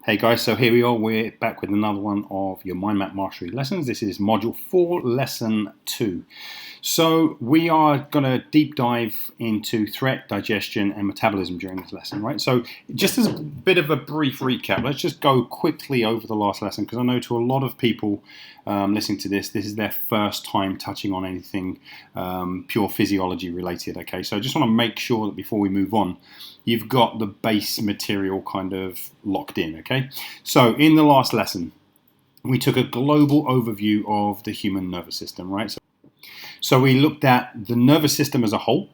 Hey guys, so here we are, we're back with another one of your MindMAP Mastery lessons. This is Module 4, Lesson 2. So we are going to deep dive into threat, digestion and metabolism during this lesson, right? So just as a bit of a brief recap, let's just go quickly over the last lesson, because I know to a lot of people listening to this is their first time touching on anything pure physiology related, okay? So I just want to make sure that before we move on, you've got the base material kind of locked in, okay? So in the last lesson, we took a global overview of the human nervous system, right? So we looked at the nervous system as a whole.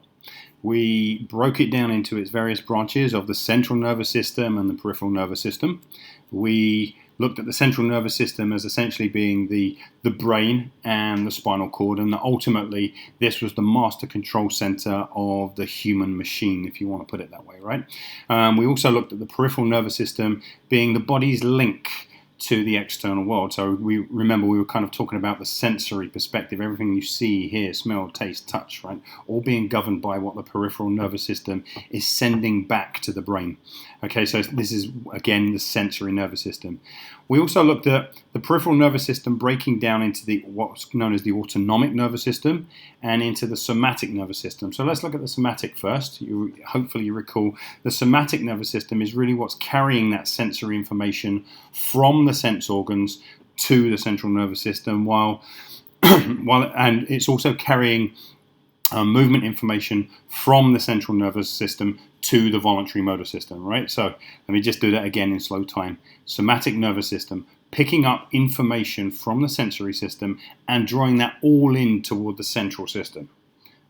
We broke it down into its various branches of the central nervous system and the peripheral nervous system. We looked at the central nervous system as essentially being the brain and the spinal cord, and ultimately this was the master control center of the human machine, if you want to put it that way, right? We also looked at the peripheral nervous system being the body's link to the external world. So we were kind of talking about the sensory perspective, everything you see, hear, smell, taste, touch, right? All being governed by what the peripheral nervous system is sending back to the brain. Okay, so this is, again, the sensory nervous system. We also looked at the peripheral nervous system breaking down into what's known as the autonomic nervous system and into the somatic nervous system. So let's look at the somatic first. Hopefully you recall the somatic nervous system is really what's carrying that sensory information from the sense organs to the central nervous system, and it's also carrying movement information from the central nervous system to the voluntary motor system, right? So let me just do that again in slow time. Somatic nervous system, picking up information from the sensory system and drawing that all in toward the central system.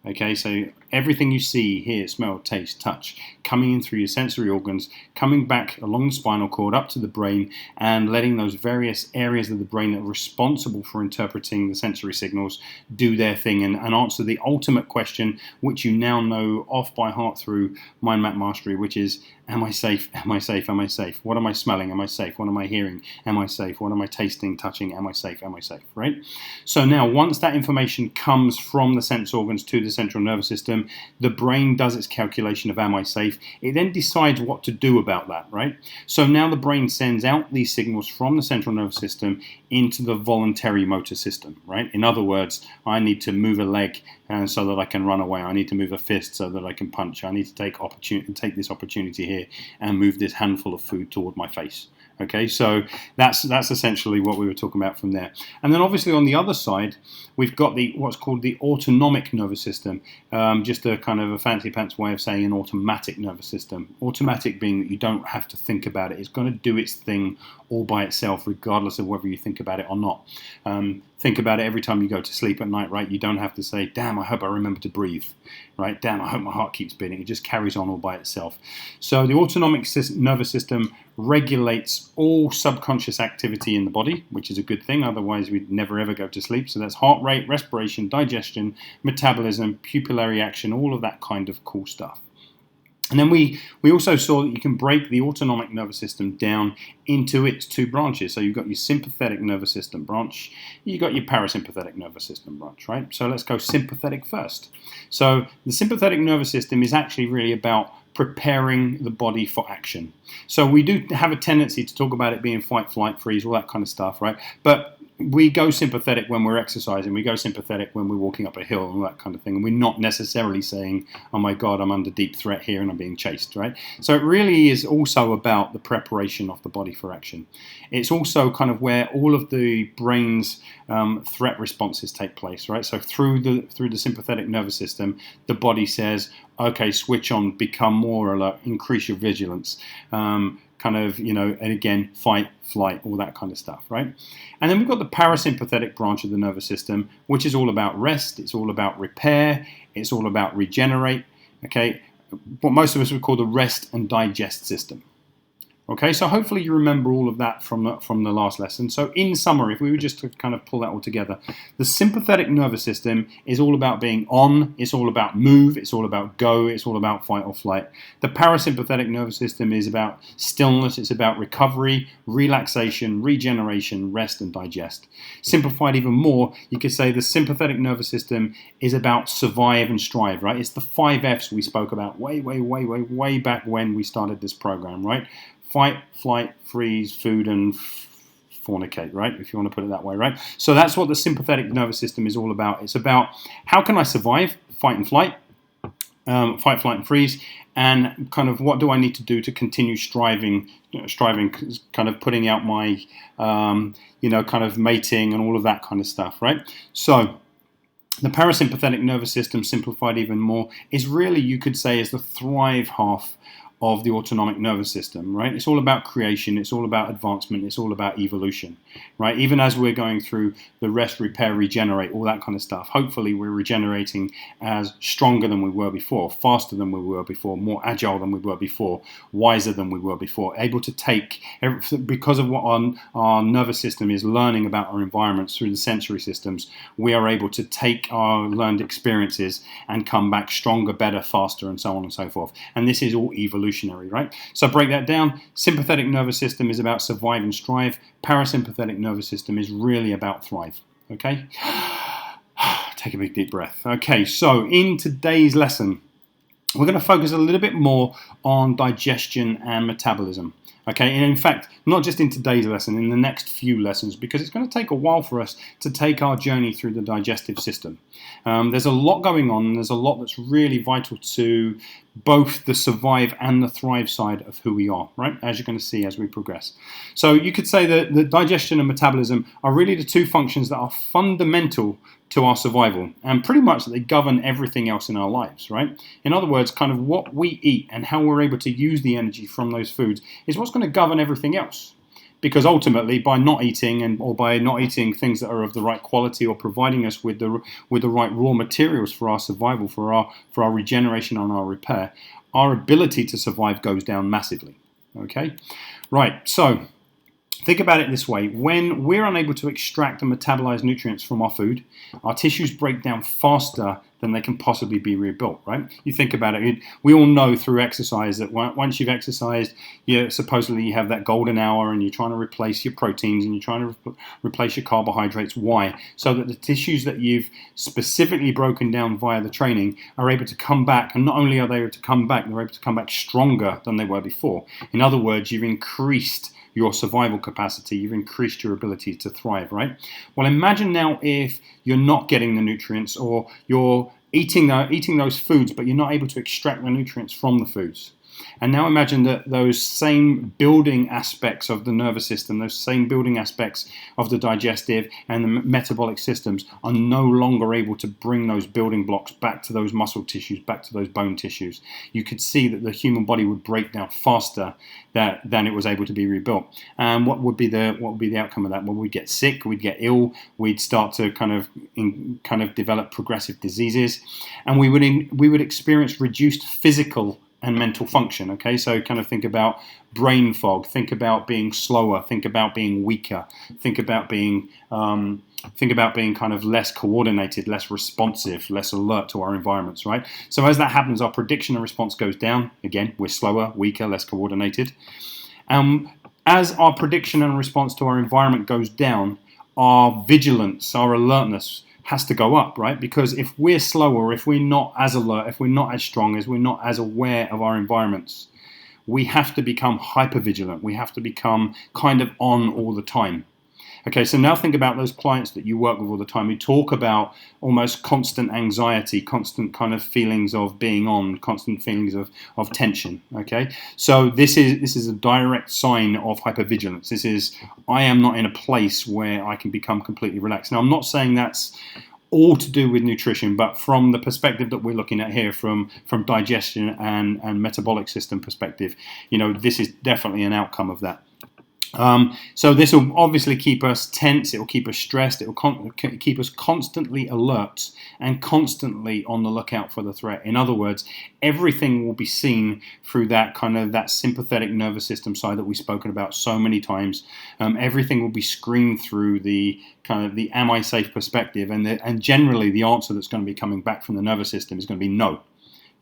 Okay, so everything you see, hear, smell, taste, touch, coming in through your sensory organs, coming back along the spinal cord up to the brain, and letting those various areas of the brain that are responsible for interpreting the sensory signals do their thing and answer the ultimate question, which you now know off by heart through MindMAP Mastery, which is, am I safe? Am I safe? Am I safe? What am I smelling? Am I safe? What am I hearing? Am I safe? What am I tasting, touching? Am I safe? Am I safe? Right? So now, once that information comes from the sense organs to the central nervous system, the brain does its calculation of am I safe. It then decides what to do about that, right? So now the brain sends out these signals from the central nervous system into the voluntary motor system, right? In other words, I need to move a leg so that I can run away. I need to move a fist so that I can punch. I need to take this opportunity here and move this handful of food toward my face. Okay, so that's essentially what we were talking about from there. And then obviously on the other side, we've got what's called the autonomic nervous system, just a kind of a fancy pants way of saying an automatic nervous system. Automatic being that you don't have to think about it. It's going to do its thing all by itself, regardless of whether you think about it or not. Think about it every time you go to sleep at night, right? You don't have to say, damn, I hope I remember to breathe, right? Damn, I hope my heart keeps beating. It just carries on all by itself. So the autonomic nervous system regulates all subconscious activity in the body, which is a good thing. Otherwise, we'd never, ever go to sleep. So that's heart rate, respiration, digestion, metabolism, pupillary action, all of that kind of cool stuff. And then we also saw that you can break the autonomic nervous system down into its two branches. So you've got your sympathetic nervous system branch, you've got your parasympathetic nervous system branch, right? So let's go sympathetic first. So the sympathetic nervous system is actually really about preparing the body for action. So we do have a tendency to talk about it being fight, flight, freeze, all that kind of stuff, right? But we go sympathetic when we're exercising, we go sympathetic when we're walking up a hill and all that kind of thing. And we're not necessarily saying, oh my God, I'm under deep threat here and I'm being chased, right? So it really is also about the preparation of the body for action. It's also kind of where all of the brain's threat responses take place, right? So through the sympathetic nervous system, the body says, okay, switch on, become more alert, increase your vigilance, and again, fight, flight, all that kind of stuff, right? And then we've got the parasympathetic branch of the nervous system, which is all about rest, it's all about repair, it's all about regenerate, okay? What most of us would call the rest and digest system. Okay, so hopefully you remember all of that from the last lesson. So in summary, if we were just to kind of pull that all together, the sympathetic nervous system is all about being on, it's all about move, it's all about go, it's all about fight or flight. The parasympathetic nervous system is about stillness, it's about recovery, relaxation, regeneration, rest and digest. Simplified even more, you could say the sympathetic nervous system is about survive and strive, right? It's the 5 Fs we spoke about way back when we started this program, right? fight, flight, freeze, food, and fornicate, right? If you want to put it that way, right? So that's what the sympathetic nervous system is all about. It's about how can I survive, fight and flight, fight, flight, and freeze, and kind of what do I need to do to continue striving, kind of putting out my, kind of mating and all of that kind of stuff, right? So the parasympathetic nervous system, simplified even more, is really, you could say, is the thrive half of the autonomic nervous system, right? It's all about creation, it's all about advancement, it's all about evolution, right? Even as we're going through the rest, repair, regenerate, all that kind of stuff, hopefully we're regenerating as stronger than we were before, faster than we were before, more agile than we were before, wiser than we were before, able to take, because of what our nervous system is learning about our environments through the sensory systems, we are able to take our learned experiences and come back stronger, better, faster, and so on and so forth. And this is all evolution. Right? So break that down. Sympathetic nervous system is about survive and strive. Parasympathetic nervous system is really about thrive. Okay? Take a big deep breath. Okay, so in today's lesson, we're going to focus a little bit more on digestion and metabolism. Okay, and in fact, not just in today's lesson, in the next few lessons, because it's going to take a while for us to take our journey through the digestive system. There's a lot going on, and there's a lot that's really vital to both the survive and the thrive side of who we are, right? As you're going to see as we progress. So you could say that the digestion and metabolism are really the two functions that are fundamental to our survival, and pretty much they govern everything else in our lives, right? In other words, kind of what we eat and how we're able to use the energy from those foods is what's going to govern everything else. Because ultimately, by not eating or by not eating things that are of the right quality or providing us with the right raw materials for our survival, for our regeneration and our repair, our ability to survive goes down massively. Okay, right. So think about it this way. When we're unable to extract and metabolize nutrients from our food, our tissues break down faster than they can possibly be rebuilt, right? You think about it. We all know through exercise that once you've exercised, supposedly you have that golden hour and you're trying to replace your proteins and you're trying to replace your carbohydrates. Why? So that the tissues that you've specifically broken down via the training are able to come back, and not only are they able to come back, they're able to come back stronger than they were before. In other words, you've increased your survival capacity, you've increased your ability to thrive, right? Well, imagine now if you're not getting the nutrients, or you're eating those foods, but you're not able to extract the nutrients from the foods. And now imagine that those same building aspects of the nervous system, those same building aspects of the digestive and the metabolic systems are no longer able to bring those building blocks back to those muscle tissues, back to those bone tissues. You could see that the human body would break down faster than it was able to be rebuilt. And what would be the outcome of that? Well, we'd get sick, we'd get ill, we'd start to kind of develop progressive diseases, and we would experience reduced physical and mental function. Okay, so kind of think about brain fog, think about being slower, think about being weaker, think about being kind of less coordinated, less responsive, less alert to our environments, right? So as that happens, our prediction and response goes down. Again, we're slower, weaker, less coordinated. As our prediction and response to our environment goes down, our vigilance, our alertness has to go up, right? Because if we're slower, if we're not as alert, if we're not as strong, if we're not as aware of our environments, we have to become hypervigilant. We have to become kind of on all the time. Okay, so now think about those clients that you work with all the time who talk about almost constant anxiety, constant kind of feelings of being on, constant feelings of tension. Okay, so this is a direct sign of hypervigilance. This is, I am not in a place where I can become completely relaxed. Now, I'm not saying that's all to do with nutrition, but from the perspective that we're looking at here, from digestion and metabolic system perspective, this is definitely an outcome of that. So this will obviously keep us tense, it will keep us stressed, it will keep us constantly alert and constantly on the lookout for the threat. In other words, everything will be seen through that sympathetic nervous system side that we've spoken about so many times. Everything will be screened through the kind of the am I safe perspective, and generally the answer that's going to be coming back from the nervous system is going to be no.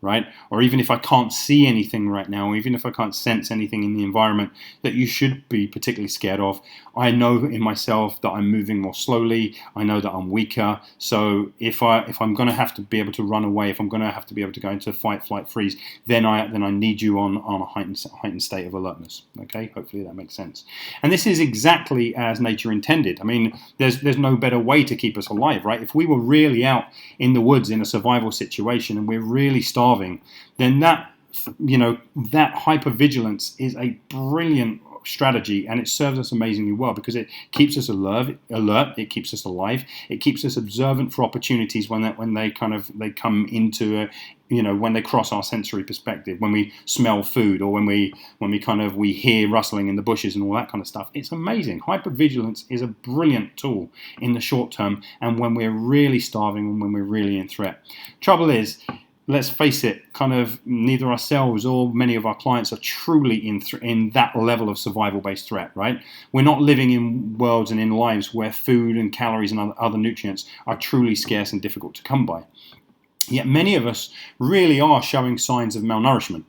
right? Or even if I can't see anything right now, or even if I can't sense anything in the environment that you should be particularly scared of, I know in myself that I'm moving more slowly. I know that I'm weaker. So if I'm going to have to be able to run away, if I'm going to have to be able to go into fight, flight, freeze, then I need you on a heightened state of alertness. Okay, hopefully that makes sense. And this is exactly as nature intended. I mean, there's no better way to keep us alive, right? If we were really out in the woods in a survival situation and we're really starving, then that hypervigilance is a brilliant strategy, and it serves us amazingly well because it keeps us alert, it keeps us alive, it keeps us observant for opportunities when they come into when they cross our sensory perspective, when we smell food, or when we hear rustling in the bushes and all that kind of stuff. It's amazing. Hypervigilance is a brilliant tool in the short term, and when we're really starving and when we're really in threat. Trouble is, let's face it, kind of neither ourselves or many of our clients are truly in that level of survival-based threat, right? We're not living in worlds and in lives where food and calories and other nutrients are truly scarce and difficult to come by. Yet many of us really are showing signs of malnourishment.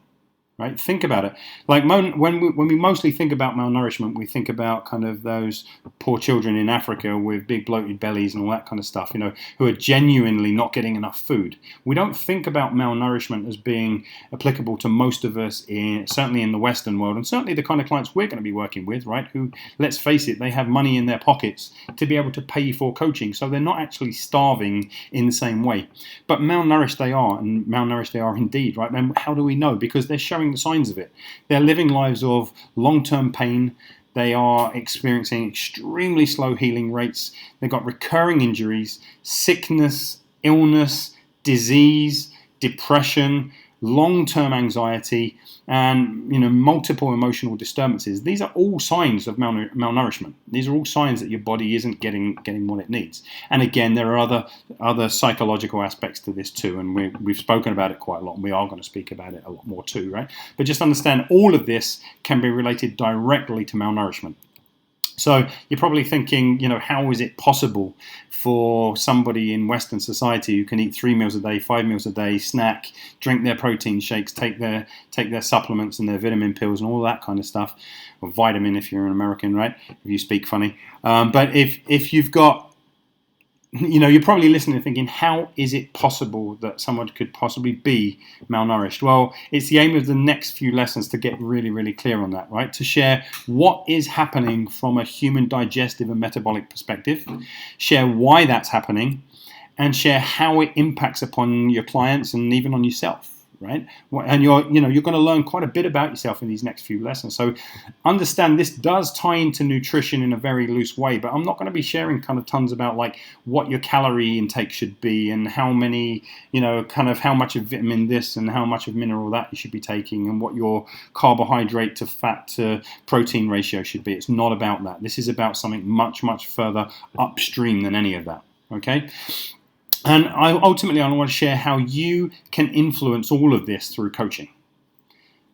Right? Think about it. Like when we mostly think about malnourishment, we think about kind of those poor children in Africa with big bloated bellies and all that kind of stuff, who are genuinely not getting enough food. We don't think about malnourishment as being applicable to most of us, certainly in the Western world, and certainly the kind of clients we're going to be working with, right? Who, let's face it, they have money in their pockets to be able to pay for coaching, so they're not actually starving in the same way. But malnourished they are, and malnourished they are indeed, right? And how do we know? Because they're showing the signs of it. They're living lives of long-term pain. They are experiencing extremely slow healing rates. They've got recurring injuries, sickness, illness, disease, depression, long-term anxiety, and multiple emotional disturbances. These are all signs of malnourishment. These are all signs that your body isn't getting what it needs. And again, there are other psychological aspects to this too, and we've spoken about it quite a lot, and we are going to speak about it a lot more too, right? But just understand, all of this can be related directly to malnourishment. So you're probably thinking, how is it possible for somebody in Western society who can eat 3 meals a day, 5 meals a day, snack, drink their protein shakes, take their supplements and their vitamin pills and all that kind of stuff, or vitamin if you're an American, right? If you speak funny. But if you've got, you're probably listening and thinking, how is it possible that someone could possibly be malnourished? Well, it's the aim of the next few lessons to get really, really clear on that, right? To share what is happening from a human digestive and metabolic perspective, share why that's happening, and share how it impacts upon your clients and even on yourself. Right, and you're going to learn quite a bit about yourself in these next few lessons. So understand this does tie into nutrition in a very loose way, but I'm not going to be sharing kind of tons about like what your calorie intake should be and how many, kind of how much of vitamin this and how much of mineral that you should be taking and what your carbohydrate to fat to protein ratio should be. It's not about that. This is about something much, much further upstream than any of that. Okay. And I want to share how you can influence all of this through coaching,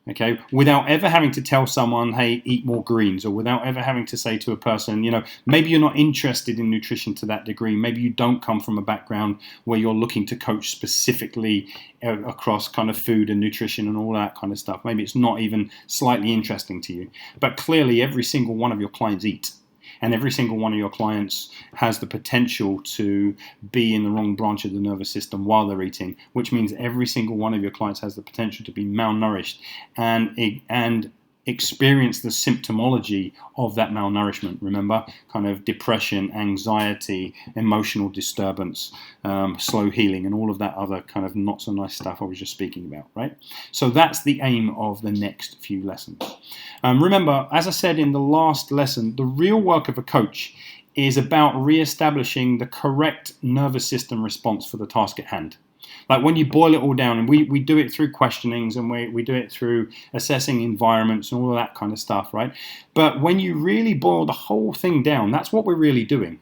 okay, without ever having to tell someone, hey, eat more greens, or without ever having to say to a person, maybe you're not interested in nutrition to that degree. Maybe you don't come from a background where you're looking to coach specifically across kind of food and nutrition and all that kind of stuff. Maybe it's not even slightly interesting to you. But clearly, every single one of your clients eat. And every single one of your clients has the potential to be in the wrong branch of the nervous system while they're eating, which means every single one of your clients has the potential to be malnourished and experience the symptomology of that malnourishment. Remember, kind of depression, anxiety, emotional disturbance, slow healing, and all of that other kind of not so nice stuff I was just speaking about, right? So that's the aim of the next few lessons. Remember, as I said in the last lesson, the real work of a coach is about re-establishing the correct nervous system response for the task at hand. Like when you boil it all down, and we do it through questionings and we do it through assessing environments and all of that kind of stuff, right? But when you really boil the whole thing down, that's what we're really doing.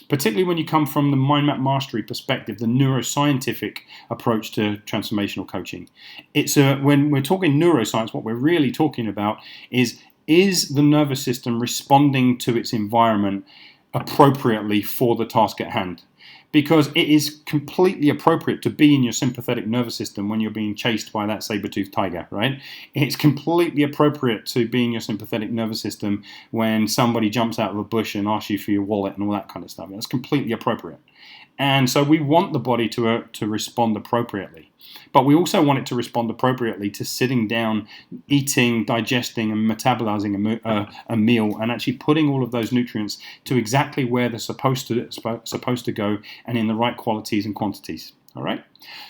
Particularly when you come from the MindMAP mastery perspective, the neuroscientific approach to transformational coaching. When we're talking neuroscience, what we're really talking about is the nervous system responding to its environment appropriately for the task at hand? because it is completely appropriate to be in your sympathetic nervous system when you're being chased by that saber-toothed tiger, right? It's completely appropriate to be in your sympathetic nervous system when somebody jumps out of a bush and asks you for your wallet and all that kind of stuff. That's completely appropriate. And so we want the body to respond appropriately. But we also want it to respond appropriately to sitting down, eating, digesting, and metabolizing a meal, and actually putting all of those nutrients to exactly where they're supposed to go, and in the right qualities and quantities. All right?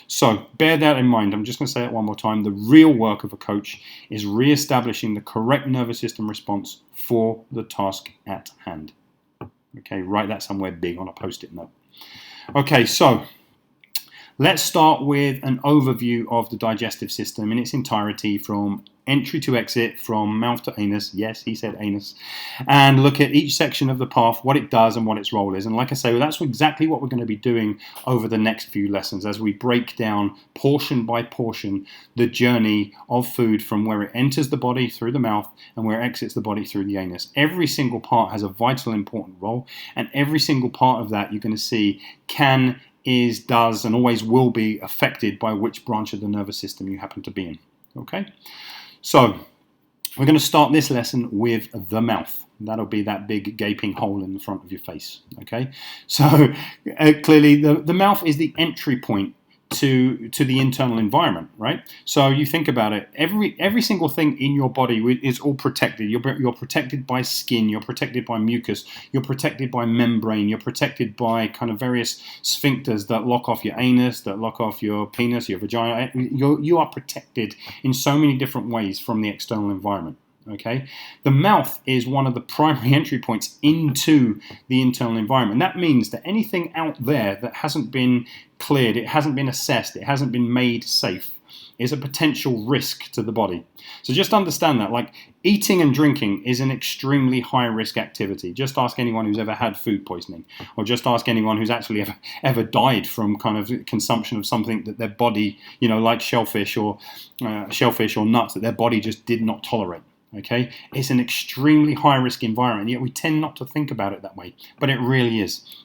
So bear that in mind. I'm just going to say it one more time. The real work of a coach is re-establishing the correct nervous system response for the task at hand. Okay, write that somewhere big on a post-it note. Okay, so let's start with an overview of the digestive system in its entirety, from entry to exit, from mouth to anus. Yes, he said anus. And look at each section of the path, what it does and what its role is. And like I say, well, that's exactly what we're going to be doing over the next few lessons as we break down portion by portion the journey of food from where it enters the body through the mouth and where it exits the body through the anus. Every single part has a vital, important role, and every single part of that you're going to see can, is, does, and always will be affected by which branch of the nervous system you happen to be in. Okay? So, we're going to start this lesson with the mouth. That'll be that big gaping hole in the front of your face. Okay? So, clearly, the mouth is the entry point to the internal environment, right? So you think about it, every single thing in your body is all protected. You're protected by skin, you're protected by mucus, you're protected by membrane, you're protected by kind of various sphincters that lock off your anus, that lock off your penis, your vagina. You are protected in so many different ways from the external environment. Okay, the mouth is one of the primary entry points into the internal environment. That means that anything out there that hasn't been cleared, it hasn't been assessed, it hasn't been made safe, is a potential risk to the body. So just understand that, like, eating and drinking is an extremely high risk activity. Just ask anyone who's ever had food poisoning, or just ask anyone who's actually ever died from kind of consumption of something that their body, like shellfish or nuts, that their body just did not tolerate. Okay, it's an extremely high-risk environment, yet we tend not to think about it that way, but it really is.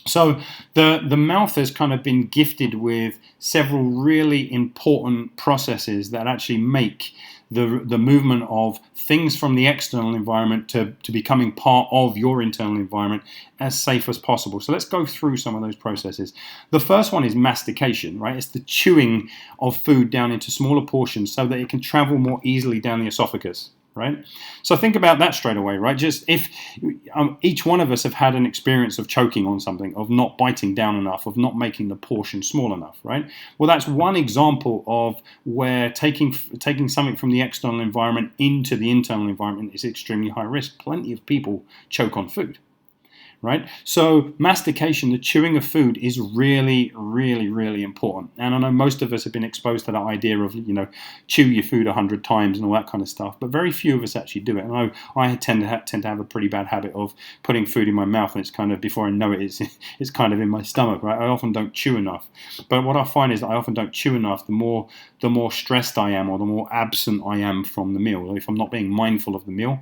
So the mouth has kind of been gifted with several really important processes that actually make the movement of things from the external environment to becoming part of your internal environment as safe as possible. So let's go through some of those processes. The first one is mastication, right? It's the chewing of food down into smaller portions so that it can travel more easily down the esophagus. Right? So think about that straight away, right? Just if each one of us have had an experience of choking on something, of not biting down enough, of not making the portion small enough, right? Well, that's one example of where taking something from the external environment into the internal environment is extremely high risk. Plenty of people choke on food. Right? So mastication, the chewing of food, is really, really, really important. And I know most of us have been exposed to that idea of, chew your food 100 times and all that kind of stuff, but very few of us actually do it. And I tend to have a pretty bad habit of putting food in my mouth, and it's kind of, before I know it, it's kind of in my stomach, right? I often don't chew enough. But what I find is that I often don't chew enough, the more stressed I am, or the more absent I am from the meal. If I'm not being mindful of the meal,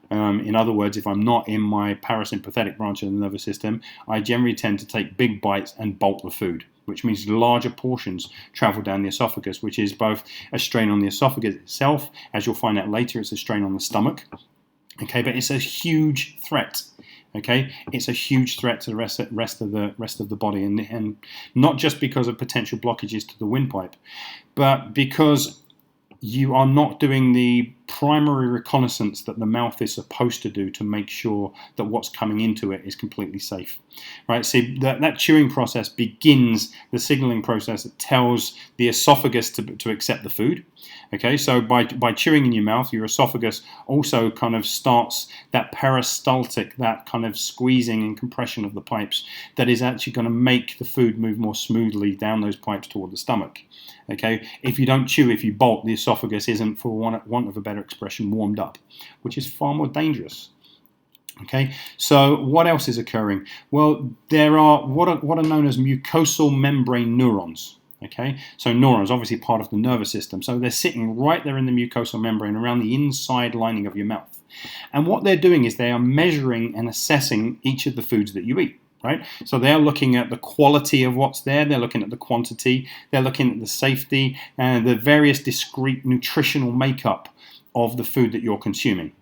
in other words, if I'm not in my parasympathetic branch of the nervous system, I generally tend to take big bites and bolt the food, which means larger portions travel down the esophagus, which is both a strain on the esophagus itself. As you'll find out later, it's a strain on the stomach. Okay, but it's a huge threat. Okay, it's a huge threat to the rest of the body, and not just because of potential blockages to the windpipe, but because you are not doing the primary reconnaissance that the mouth is supposed to do to make sure that what's coming into it is completely safe. Right? See, that chewing process begins the signaling process that tells the esophagus to accept the food. Okay, so by chewing in your mouth, your esophagus also kind of starts that peristaltic, that kind of squeezing and compression of the pipes that is actually going to make the food move more smoothly down those pipes toward the stomach. Okay, if you don't chew, if you bolt, the esophagus isn't, for want of a better expression, warmed up, which is far more dangerous. Okay, so what else is occurring? Well, there are what are known as mucosal membrane neurons. Okay, so neurons, obviously part of the nervous system, so they're sitting right there in the mucosal membrane around the inside lining of your mouth. And what they're doing is they are measuring and assessing each of the foods that you eat. right? So they're looking at the quality of what's there, they're looking at the quantity, they're looking at the safety and the various discrete nutritional makeup of the food that you're consuming,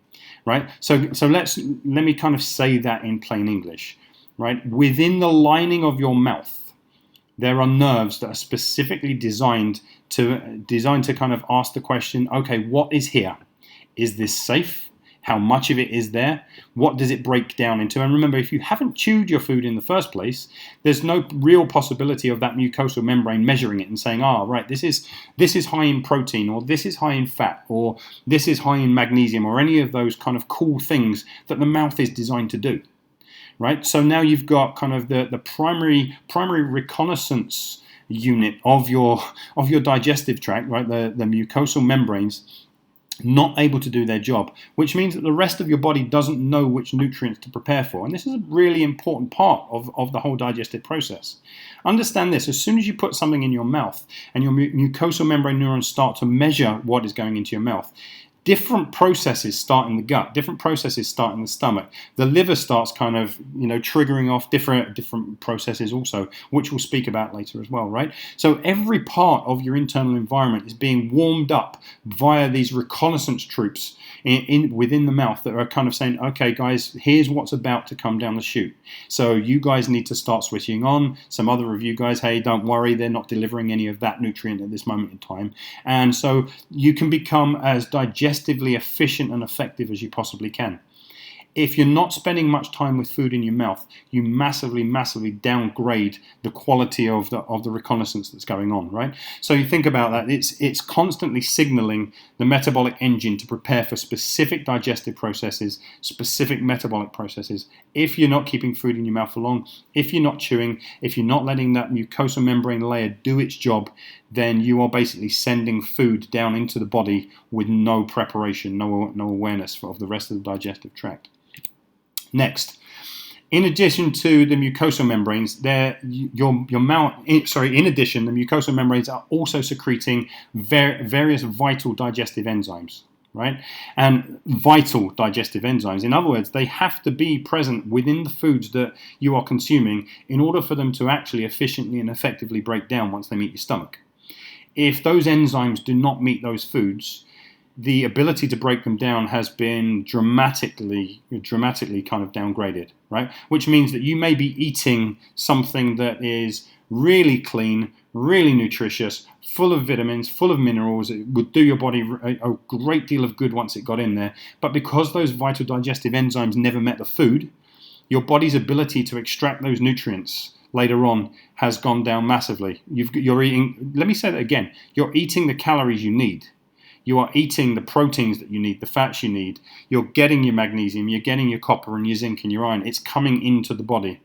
right? So let me kind of say that in plain English, right? Within the lining of your mouth, there are nerves that are specifically designed to kind of ask the question, okay, what is here? Is this safe? How much of it is there? What does it break down into? And remember, if you haven't chewed your food in the first place, there's no real possibility of that mucosal membrane measuring it and saying, right, this is high in protein, or this is high in fat, or this is high in magnesium, or any of those kind of cool things that the mouth is designed to do. Right? So now you've got kind of the primary reconnaissance unit of your digestive tract, right? The mucosal membranes not able to do their job, which means that the rest of your body doesn't know which nutrients to prepare for. And this is a really important part of the whole digestive process. Understand this, as soon as you put something in your mouth and your mucosal membrane neurons start to measure what is going into your mouth, different processes start in the gut, different processes start in the stomach. The liver starts kind of, triggering off different processes also, which we'll speak about later as well, right? So every part of your internal environment is being warmed up via these reconnaissance troops within the mouth that are kind of saying, okay, guys, here's what's about to come down the chute. So you guys need to start switching on. Some other of you guys, hey, don't worry, they're not delivering any of that nutrient at this moment in time. And so you can become as digestively efficient and effective as you possibly can. If you're not spending much time with food in your mouth, you massively downgrade the quality of the reconnaissance that's going on, right? So you think about that, it's constantly signaling the metabolic engine to prepare for specific digestive processes, specific metabolic processes. If you're not keeping food in your mouth for long, if you're not chewing, if you're not letting that mucosal membrane layer do its job, then you are basically sending food down into the body with no preparation, no awareness of the rest of the digestive tract. Next, in addition to the mucosal membranes, in addition, the mucosal membranes are also secreting various vital digestive enzymes, right? And vital digestive enzymes, in other words, they have to be present within the foods that you are consuming in order for them to actually efficiently and effectively break down once they meet your stomach. If those enzymes do not meet those foods, the ability to break them down has been dramatically kind of downgraded, right? Which means that you may be eating something that is really clean, really nutritious, full of vitamins, full of minerals. It would do your body a great deal of good once it got in there. But because those vital digestive enzymes never met the food, your body's ability to extract those nutrients later on has gone down massively. You're eating, let me say that again, you're eating the calories you need. You are eating the proteins that you need, the fats you need. You're getting your magnesium, you're getting your copper and your zinc and your iron. It's coming into the body.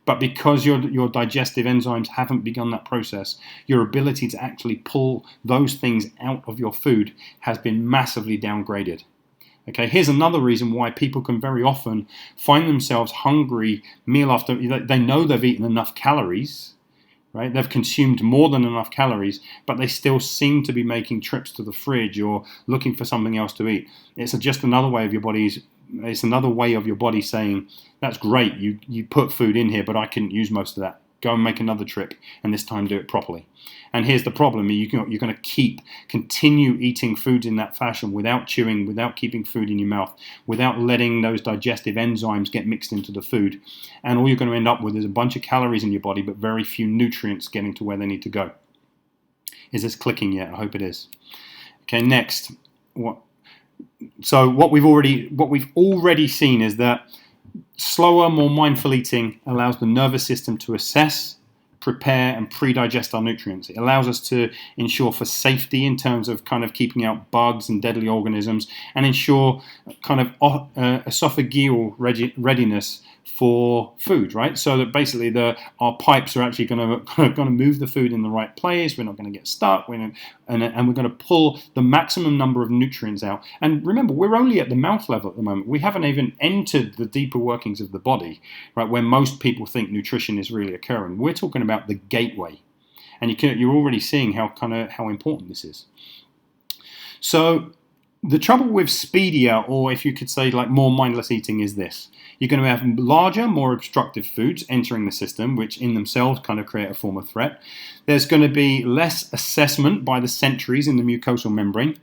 But because your digestive enzymes haven't begun that process, your ability to actually pull those things out of your food has been massively downgraded. Okay, here's another reason why people can very often find themselves hungry meal after. They know they've eaten enough calories, right? They've consumed more than enough calories, but they still seem to be making trips to the fridge or looking for something else to eat. It's just another way of your body's. It's another way of your body saying, "That's great. You put food in here, but I couldn't use most of that. Go and make another trip, and this time do it properly." And here's the problem: you're going to continue eating foods in that fashion without chewing, without keeping food in your mouth, without letting those digestive enzymes get mixed into the food. And all you're going to end up with is a bunch of calories in your body, but very few nutrients getting to where they need to go. Is this clicking yet? I hope it is. Okay, next. What we've already seen is that slower, more mindful eating allows the nervous system to assess, prepare and pre-digest our nutrients. It allows us to ensure for safety in terms of kind of keeping out bugs and deadly organisms, and ensure kind of esophageal readiness for food, right? So that basically our pipes are actually going to move the food in the right place. We're not going to get stuck. And we're going to pull the maximum number of nutrients out. And remember, we're only at the mouth level at the moment. We haven't even entered the deeper workings of the body, right? Where most people think nutrition is really occurring. We're talking about the gateway, and you're already seeing how important this is. So The trouble with speedier, or if you could say like more mindless eating, is this. You're going to have larger, more obstructive foods entering the system, which in themselves kind of create a form of threat. There's going to be less assessment by the sentries in the mucosal membrane.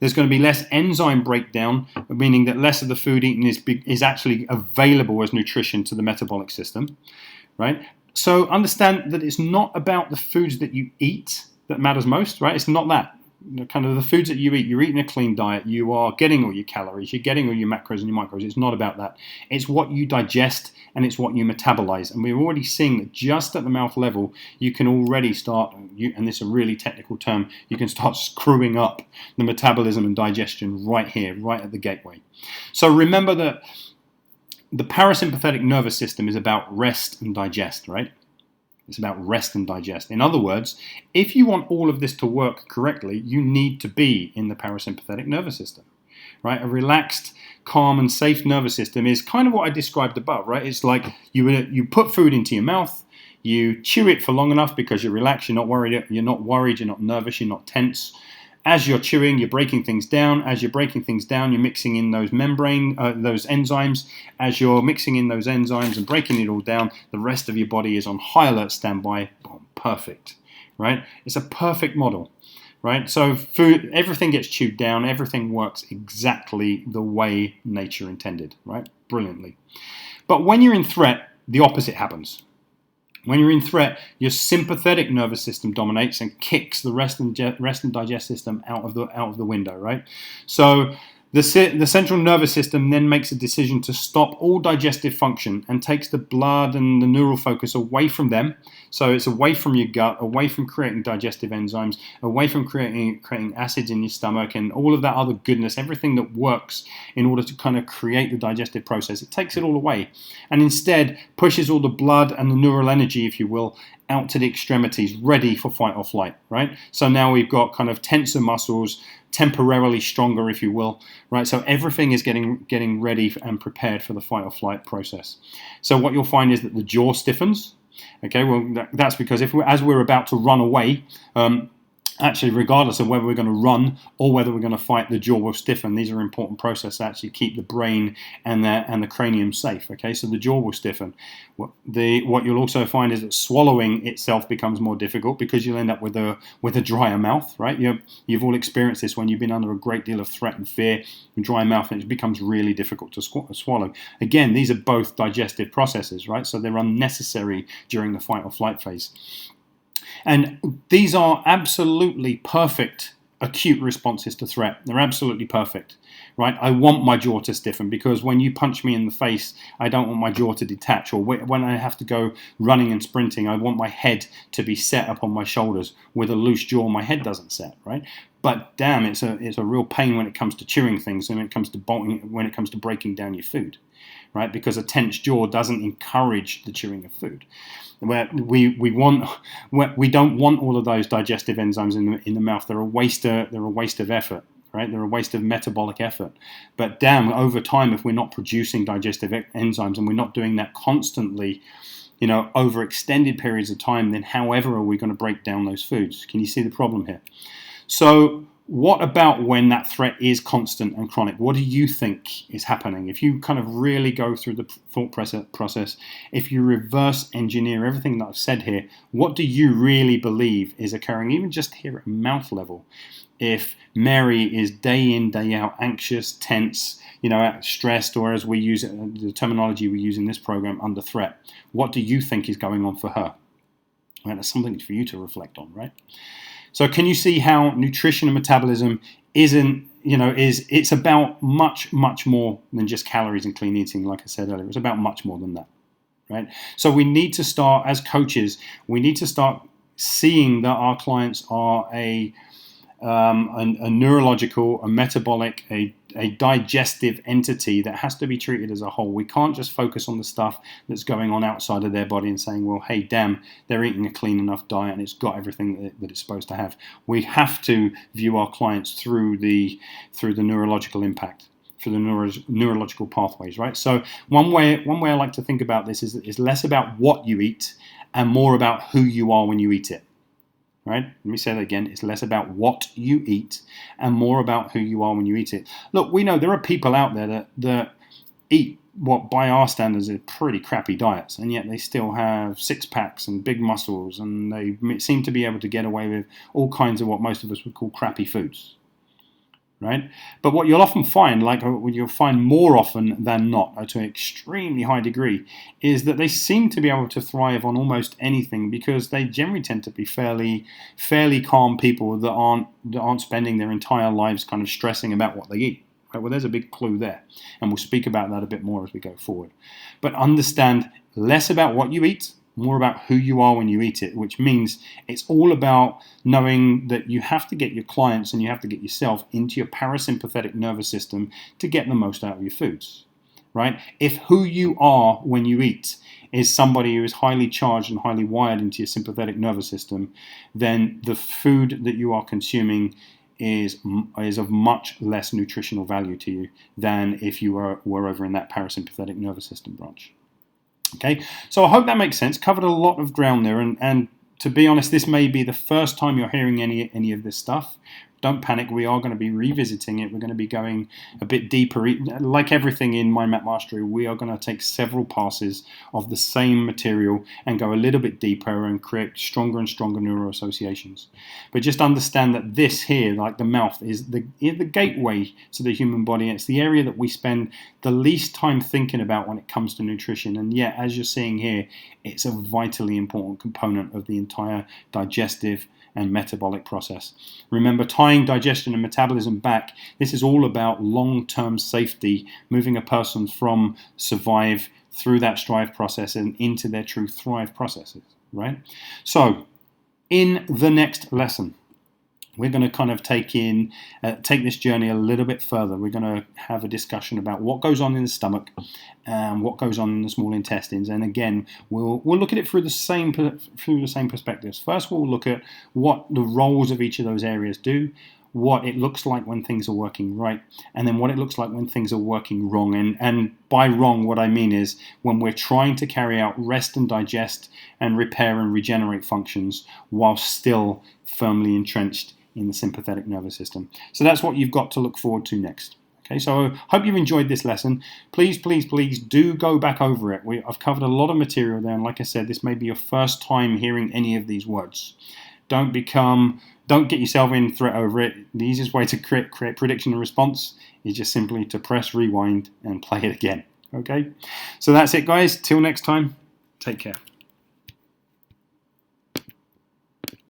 There's going to be less enzyme breakdown, meaning that less of the food eaten is actually available as nutrition to the metabolic system, right? So understand that it's not about the foods that you eat that matters most, right? It's not that. Kind of the foods that you eat, you're eating a clean diet, you are getting all your calories, you're getting all your macros and your micros. It's not about that. It's what you digest and it's what you metabolize. And we're already seeing that just at the mouth level, you can already start, and this is a really technical term, you can start screwing up the metabolism and digestion right here, right at the gateway. So remember that the parasympathetic nervous system is about rest and digest, right? It's about rest and digest. In other words, if you want all of this to work correctly, you need to be in the parasympathetic nervous system, right? A relaxed, calm, and safe nervous system is kind of what I described above, right? It's like you put food into your mouth, you chew it for long enough because you're relaxed, you're not worried, you're not nervous, you're not tense. As you're chewing, you're breaking things down. As you're breaking things down, you're mixing in those those enzymes. As you're mixing in those enzymes and breaking it all down, the rest of your body is on high alert standby. Boom, perfect, right? It's a perfect model, right? So food, everything gets chewed down. Everything works exactly the way nature intended, right? Brilliantly. But when you're in threat, the opposite happens. When you're in threat, your sympathetic nervous system dominates and kicks the rest and digest system out of the window, right? So the central nervous system then makes a decision to stop all digestive function and takes the blood and the neural focus away from them. So it's away from your gut, away from creating digestive enzymes, away from creating acids in your stomach and all of that other goodness, everything that works in order to kind of create the digestive process. It takes it all away and instead pushes all the blood and the neural energy, if you will, out to the extremities, ready for fight or flight, right? So now we've got kind of tenser muscles, temporarily stronger, if you will, right? So everything is getting ready and prepared for the fight or flight process. So what you'll find is that the jaw stiffens. Okay, well that's because as we're about to run away, actually, regardless of whether we're going to run or whether we're going to fight, the jaw will stiffen. These are important processes that actually keep the brain and the cranium safe. Okay, so the jaw will stiffen. What you'll also find is that swallowing itself becomes more difficult because you'll end up with a drier mouth. Right? You've all experienced this when you've been under a great deal of threat and fear. Dry mouth, and it becomes really difficult to swallow. Again, these are both digestive processes, right? So they're unnecessary during the fight or flight phase. And these are absolutely perfect acute responses to threat. They're absolutely perfect, right? I want my jaw to stiffen because when you punch me in the face, I don't want my jaw to detach. Or when I have to go running and sprinting, I want my head to be set up on my shoulders. With a loose jaw, my head doesn't set, right? But damn, it's a real pain when it comes to chewing things and when it comes to breaking down your food, right? Because a tense jaw doesn't encourage the chewing of food. Where we don't want all of those digestive enzymes in the mouth. They're a waste of effort, right? They're a waste of metabolic effort. But damn, over time, if we're not producing digestive enzymes and we're not doing that constantly, over extended periods of time, then however are we going to break down those foods? Can you see the problem here? So what about when that threat is constant and chronic? What do you think is happening? If you kind of really go through the thought process, if you reverse engineer everything that I've said here, what do you really believe is occurring, even just here at mouth level? If Mary is day in, day out, anxious, tense, stressed, or as we use it, the terminology we use in this program, under threat, what do you think is going on for her? Well, that's something for you to reflect on, right? So can you see how nutrition and metabolism it's about much, much more than just calories and clean eating, like I said earlier. It's about much more than that, right? So we need to start, as coaches, seeing that our clients are a neurological, a metabolic, a digestive entity that has to be treated as a whole. We can't just focus on the stuff that's going on outside of their body and saying, well, hey, damn, they're eating a clean enough diet and it's got everything that it's supposed to have. We have to view our clients through the neurological impact, through the neurological pathways, right? So one way I like to think about this is less about what you eat and more about who you are when you eat it. right? Let me say that again. It's less about what you eat and more about who you are when you eat it. Look, we know there are people out there that eat what by our standards are pretty crappy diets, and yet they still have six-packs and big muscles, and they seem to be able to get away with all kinds of what most of us would call crappy foods, right? But what you'll often find, like you'll find more often than not, to an extremely high degree, is that they seem to be able to thrive on almost anything because they generally tend to be fairly calm people that aren't spending their entire lives kind of stressing about what they eat. Right? Well, there's a big clue there, and we'll speak about that a bit more as we go forward. But understand less about what you eat, more about who you are when you eat it, which means it's all about knowing that you have to get your clients and you have to get yourself into your parasympathetic nervous system to get the most out of your foods, right? If who you are when you eat is somebody who is highly charged and highly wired into your sympathetic nervous system, then the food that you are consuming is of much less nutritional value to you than if you were over in that parasympathetic nervous system branch. Okay, so I hope that makes sense. Covered a lot of ground there, and to be honest, this may be the first time you're hearing any of this stuff. Don't panic, we are going to be revisiting it. We're going to be going a bit deeper. Like everything in MindMAP Mastery, we are going to take several passes of the same material and go a little bit deeper and create stronger and stronger neural associations. But just understand that this here, like the mouth, is the gateway to the human body. It's the area that we spend the least time thinking about when it comes to nutrition. And yet, as you're seeing here, it's a vitally important component of the entire digestive and metabolic process. Remember, tying digestion and metabolism back, this is all about long-term safety, moving a person from survive through that strive process and into their true thrive processes, right? So, in the next lesson, we're going to kind of take this journey a little bit further. We're going to have a discussion about what goes on in the stomach and what goes on in the small intestines. And again, we'll look at it through the same perspectives. First, we'll look at what the roles of each of those areas do, what it looks like when things are working right, and then what it looks like when things are working wrong. And by wrong, what I mean is when we're trying to carry out rest and digest and repair and regenerate functions while still firmly entrenched in the sympathetic nervous system. So that's what you've got to look forward to next. Okay, so I hope you've enjoyed this lesson. Please, please, please do go back over it. I've covered a lot of material there, and like I said, this may be your first time hearing any of these words. Don't get yourself in threat over it. The easiest way to create prediction and response is just simply to press rewind and play it again. Okay, so that's it, guys. Till next time, take care.